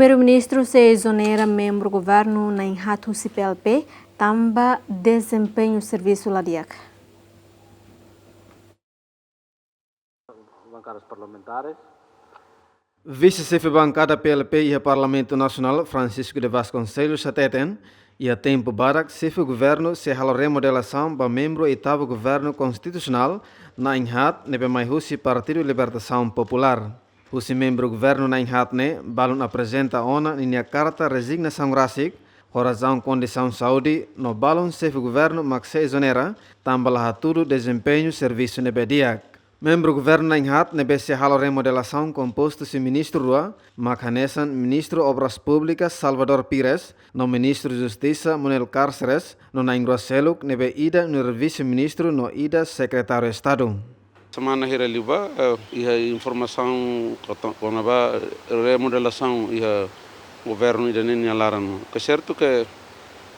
Primeiro-ministro se exonera membro do governo na Inhatu CPLP, tamba desempenho serviço ladiak. Bancadas parlamentares. Vice-chefe bancada PLP e Parlamento Nacional, Francisco de Vasconcelos Sateten, e a tempo barak, chefe governo se halo remodelação para membro oitavo governo constitucional na Inhat, nebe mais Partido Libertação Popular. O membro governo na Inhat ne, balon apresenta ona minha carta resignação rasik, razão condição saúde, no balon chefe governo maxe exonera, tambala tudo desempenho serviço nebe diak. Membro governo na Inhat nebe se halo remodelação composto se ministro Rua, Machanesan ministro Obras Públicas Salvador Pires, no ministro Justiça Manuel Cárceres, no na Ingroseluk nebe ida no vice-ministro no ida secretário Estado. Semana hira liba, ia informação com a remodelação ia governo ida nem alaran. Que certo que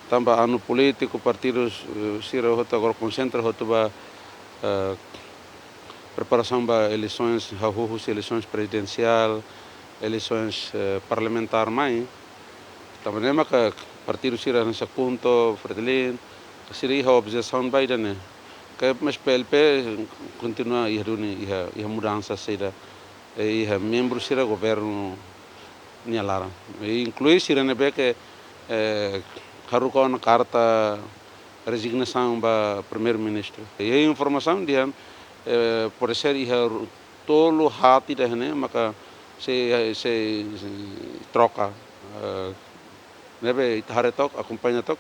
tamba ano político partidos sira hota agora concentra hota ba preparação para eleições, eleições presidencial, eleições parlamentar mais. Também é que partido sira nessa ponto, Fredelin, sira a objeção Biden né. Que mas PLP continua a mudança sira e membro sira governo nialara. Inclui sira nebe que harukon carta resignação para primeiro-ministro. E a informação dia por ser tolo hati dah ne maka se troca nebe hare tok acompanha tok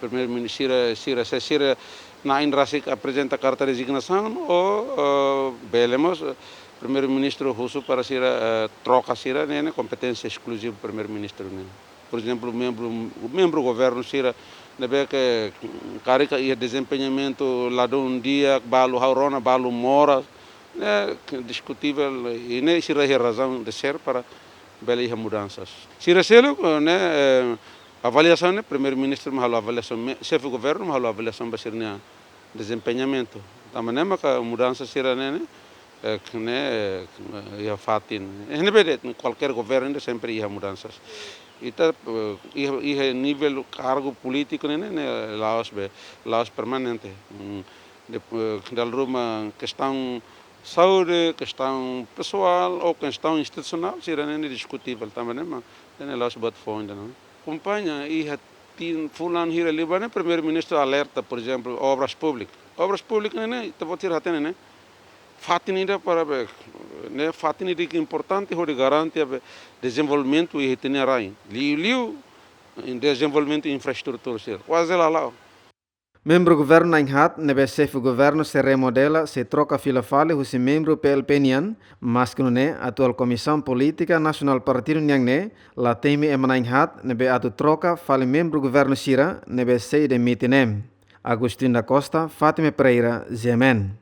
primeiro-ministro sira na Inrasik apresenta carta de resignação ou belemos primeiro-ministro russo para ser troca sira né competência exclusiva do primeiro-ministro né. Por exemplo, membro governo sira nebe que carica e desempenhamento lá de dia balu haurona balu mora né discutível e nem sira razão de ser para belas mudanças. Sira selo né avaliação né primeiro-ministro mahalo avaliação chefe do governo mahalo avaliação basirnya desempenhamento. Também é uma mudança sira né ia fatin. Ini beda qualquer governo sempre ia mudanças. Itu ia nível cargo político né Laos permanente. Dal rumah questão saúde, questão pessoal ou questão institucional sira né discutível também né Laos buat fone não. Acompanha e fulano hira libane primeiro-ministro alerta por exemplo obras públicas. Obras públicas né tabotir hatene né fatinida para né fatinida que importante hori garante desenvolvimento e itinerário liu em desenvolvimento de infraestrutura quase lá. Membro governo na Inhat, nebe chefe governo se remodela, se troca fila fale, husi membro PLP nian, mas que ne atual Comissão Política Nacional Partido niang ne, la temi emana Inhat, nebe atu troca fale membro governo sira, nebe sei de mitinem. Agustin da Costa, Fátima Pereira, Zemen.